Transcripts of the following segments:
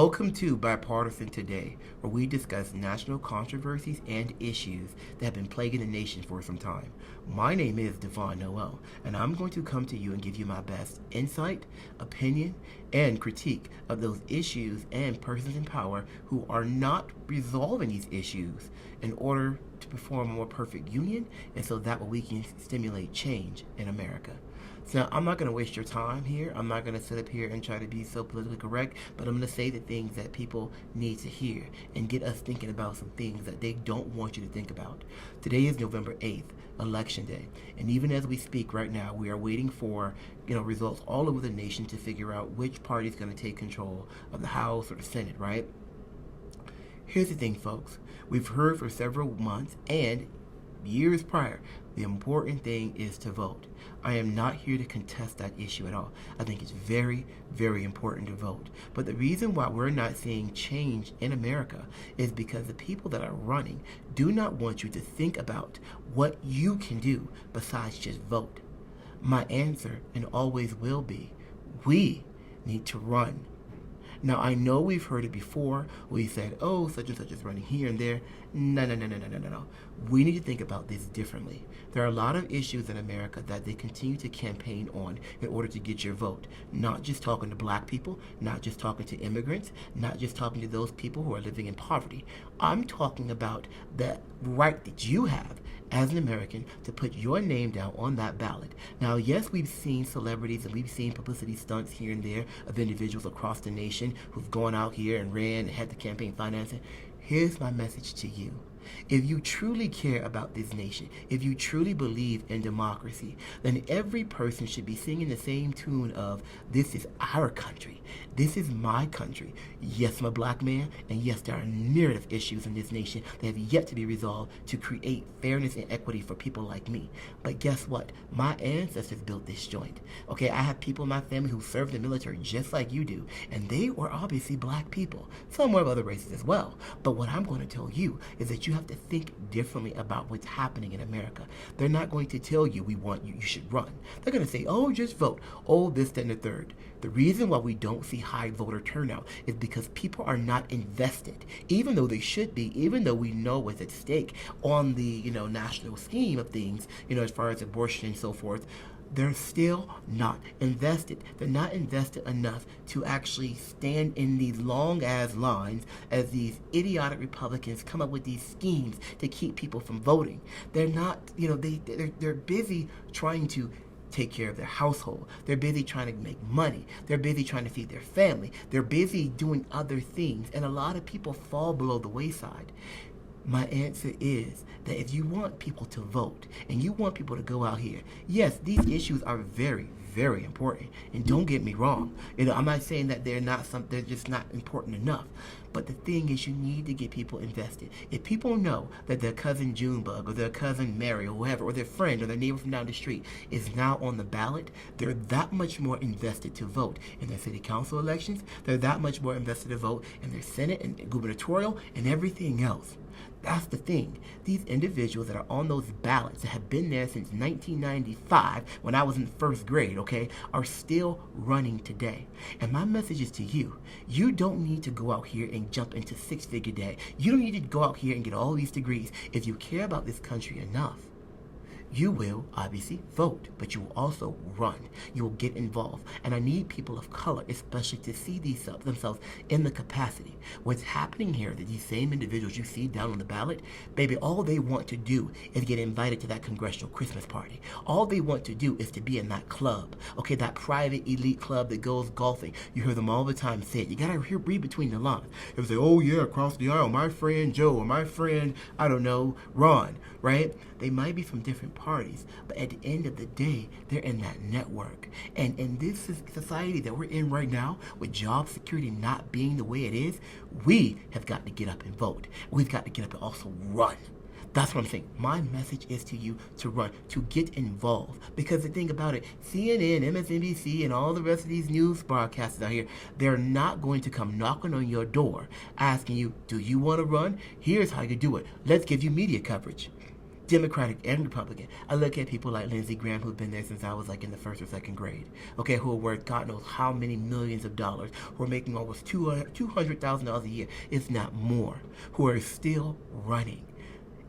Welcome to Bipartisan Today, where we discuss national controversies and issues that have been plaguing the nation for some time. My name is Devon Noel, and I'm going to come to you and give you my best insight, opinion, and critique of those issues and persons in power who are not resolving these issues in order to perform a more perfect union, and so that way we can stimulate change in America. So I'm not going to waste your time here. I'm not going to sit up here and try to be so politically correct, but I'm going to say the things that people need to hear and get us thinking about some things that they don't want you to think about. Today is November 8th, Election Day, and even as we speak right now, we are waiting for results all over the nation to figure out which party is going to take control of the House or the Senate, right? Here's the thing, folks. We've heard for several months and years prior, the important thing is to vote. I am not here to contest that issue at all. I think it's very, very important to vote. But the reason why we're not seeing change in America is because the people that are running do not want you to think about what you can do besides just vote. My answer, and always will be, we need to run. Now, I know we've heard it before. We said, oh, such and such is running here and there. No. We need to think about this differently. There are a lot of issues in America that they continue to campaign on in order to get your vote. Not just talking to black people, not just talking to immigrants, not just talking to those people who are living in poverty. I'm talking about the right that you have as an American to put your name down on that ballot. Now, yes, we've seen celebrities and we've seen publicity stunts here and there of individuals across the nation who've gone out here and ran and had the campaign financing. Here's my message to you. If you truly care about this nation, if you truly believe in democracy, then every person should be singing the same tune of, this is our country. This is my country. Yes, I'm a black man, and yes, there are a myriad of issues in this nation that have yet to be resolved to create fairness and equity for people like me. But guess what? My ancestors built this joint. Okay, I have people in my family who served in the military just like you do, and they were obviously black people. Some were of other races as well. But what I'm going to tell you is that you have to think differently about what's happening in America. They're not going to tell you, we want you, you should run. They're going to say, oh, just vote. Oh, this, that, and the third. The reason why we don't see high voter turnout is because people are not invested, even though they should be, even though we know what's at stake on the, national scheme of things, as far as abortion and so forth. They're still not invested. They're not invested enough to actually stand in these long-ass lines as these idiotic Republicans come up with these schemes to keep people from voting. They're not, they're busy trying to take care of their household. They're busy trying to make money. They're busy trying to feed their family. They're busy doing other things, and a lot of people fall below the wayside. My answer is that if you want people to vote and you want people to go out here, yes, these issues are very, very important. And don't get me wrong. I'm not saying that they're just not important enough. But the thing is, you need to get people invested. If people know that their cousin Junebug or their cousin Mary or whoever, or their friend or their neighbor from down the street is now on the ballot, they're that much more invested to vote in their city council elections. They're that much more invested to vote in their Senate and gubernatorial and everything else. That's the thing. These individuals that are on those ballots that have been there since 1995, when I was in first grade, okay, are still running today. And my message is to you. You don't need to go out here and jump into six-figure debt. You don't need to go out here and get all these degrees. If you care about this country enough, you will obviously vote, but you will also run. You will get involved. And I need people of color, especially, to see themselves in the capacity. What's happening here, that these same individuals you see down on the ballot, baby, all they want to do is get invited to that congressional Christmas party. All they want to do is to be in that club, okay, that private elite club that goes golfing. You hear them all the time say it. You gotta read between the lines. They say, oh yeah, across the aisle, my friend Joe, or my friend, I don't know, Ron, right? They might be from different parties, but at the end of the day, they're in that network. And in this society that we're in right now, with job security not being the way it is, we have got to get up and vote. We've got to get up and also run. That's what I'm saying. My message is to you to run, to get involved. Because the thing about it, CNN, MSNBC, and all the rest of these news broadcasters out here, they're not going to come knocking on your door asking you, do you want to run? Here's how you do it. Let's give you media coverage. Democratic and Republican. I look at people like Lindsey Graham, who've been there since I was like in the first or second grade, okay, who are worth God knows how many millions of dollars, who are making almost $200,000 a year, if not more, who are still running.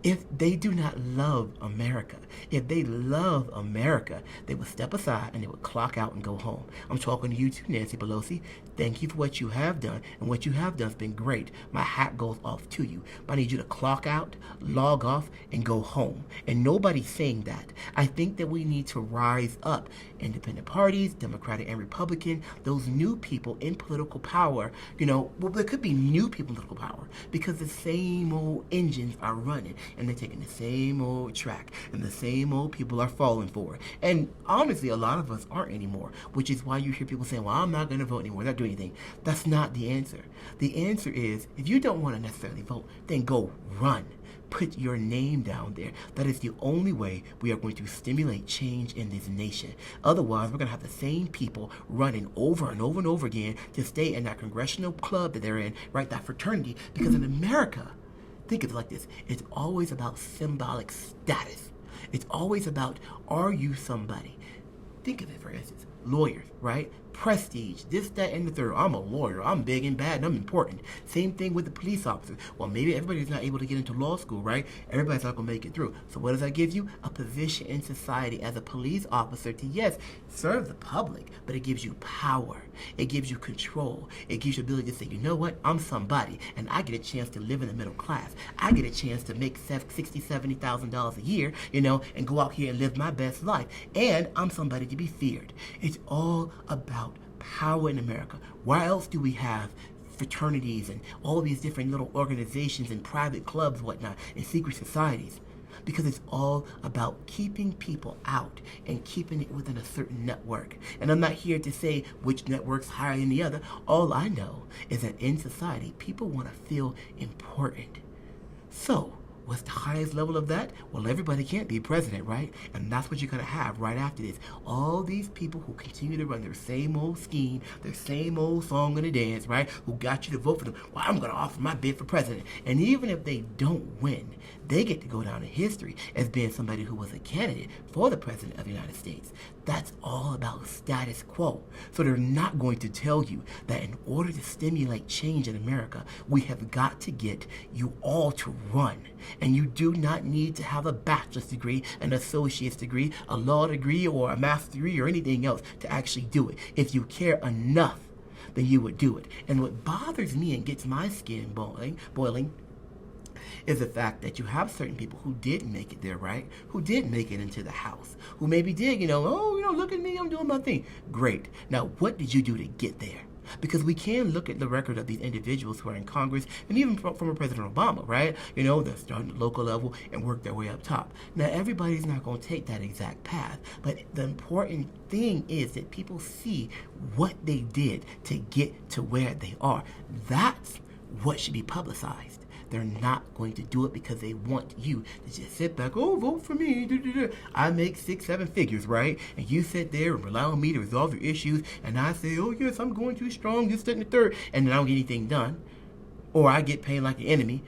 If they do not love America, if they love America, they would step aside and they would clock out and go home. I'm talking to you too, Nancy Pelosi. Thank you for what you have done, and what you have done has been great. My hat goes off to you. But I need you to clock out, log off, and go home. And nobody's saying that. I think that we need to rise up. Independent parties, Democratic and Republican, those new people in political power, well, there could be new people in political power because the same old engines are running and they're taking the same old track and the same old people are falling for it. And honestly, a lot of us aren't anymore, which is why you hear people saying, well, I'm not going to vote anymore, not do anything. That's not the answer. The answer is, if you don't want to necessarily vote, then go run. Put your name down there. That is the only way we are going to stimulate change in this nation. Otherwise, we're going to have the same people running over and over and over again to stay in that congressional club that they're in, right, that fraternity. Because in America, think of it like this, it's always about symbolic status. It's always about, are you somebody? Think of it, for instance, lawyers, right? Prestige, this, that, and the third. I'm a lawyer. I'm big and bad and I'm important. Same thing with the police officers. Well, maybe everybody's not able to get into law school, right? Everybody's not going to make it through. So what does that give you? A position in society as a police officer to, yes, serve the public, but it gives you power. It gives you control. It gives you the ability to say, you know what? I'm somebody, and I get a chance to live in the middle class. I get a chance to make $60,000, $70,000 a year, and go out here and live my best life. And I'm somebody to be feared. It's all about power in America. Why else do we have fraternities and all these different little organizations and private clubs, whatnot, and secret societies? Because it's all about keeping people out and keeping it within a certain network. And I'm not here to say which network's higher than the other. All I know is that in society, people want to feel important. So, what's the highest level of that? Well, everybody can't be president, right? And that's what you're going to have right after this. All these people who continue to run their same old scheme, their same old song and dance, right? Who got you to vote for them. Well, I'm going to offer my bid for president. And even if they don't win, they get to go down in history as being somebody who was a candidate for the president of the United States. That's all about status quo. So they're not going to tell you that in order to stimulate change in America, we have got to get you all to run. And you do not need to have a bachelor's degree, an associate's degree, a law degree, or a master's degree, or anything else to actually do it. If you care enough, then you would do it. And what bothers me and gets my skin boiling is the fact that you have certain people who did make it there, right? Who did make it into the House, who maybe did, look at me, I'm doing my thing. Great. Now, what did you do to get there? Because we can look at the record of these individuals who are in Congress, and even former President Obama, right? They're starting at the local level and work their way up top. Now, everybody's not going to take that exact path, but the important thing is that people see what they did to get to where they are. That's what should be publicized. They're not going to do it because they want you to just sit back, vote for me. I make 6-7 figures, right? And you sit there and rely on me to resolve your issues, and I say, oh yes, I'm going too strong, this, that, and the third, and then I don't get anything done. Or I get paid like an enemy.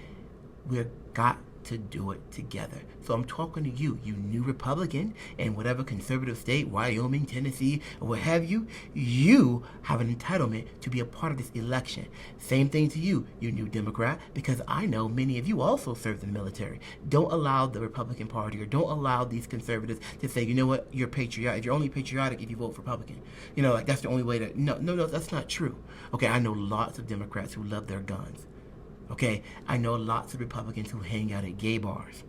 We've got to do it together. So I'm talking to you, you new Republican, in whatever conservative state, Wyoming, Tennessee, or what have you, you have an entitlement to be a part of this election. Same thing to you, you new Democrat, because I know many of you also served in the military. Don't allow the Republican Party, or don't allow these conservatives to say, you know what, you're patriotic. You're only patriotic if you vote for Republican. That's the only way to, no, that's not true. Okay, I know lots of Democrats who love their guns. Okay, I know lots of Republicans who hang out at gay bars.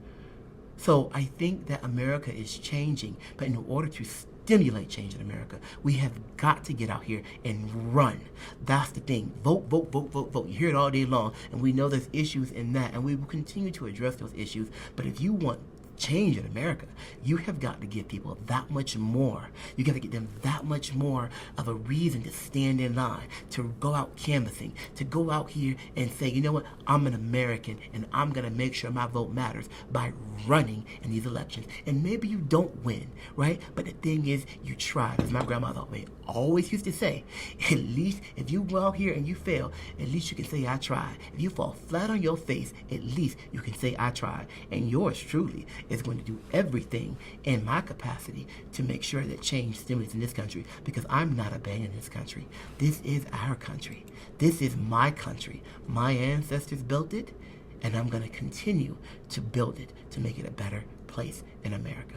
So I think that America is changing, but in order to stimulate change in America, we have got to get out here and run. That's the thing. Vote, vote, vote, vote, vote. You hear it all day long, and we know there's issues in that, and we will continue to address those issues. But if you want change in America, you have got to give people that much more. You got to get them that much more of a reason to stand in line, to go out canvassing, to go out here and say, you know what, I'm an American and I'm going to make sure my vote matters by running in these elections. And maybe you don't win, right? But the thing is, you tried. As my grandmother always used to say, at least if you go out here and you fail, at least you can say I tried. If you fall flat on your face, at least you can say I tried. And yours truly is going to do everything in my capacity to make sure that change stimulates in this country, because I'm not abandoning this country. This is our country. This is my country. My ancestors built it, and I'm going to continue to build it to make it a better place in America.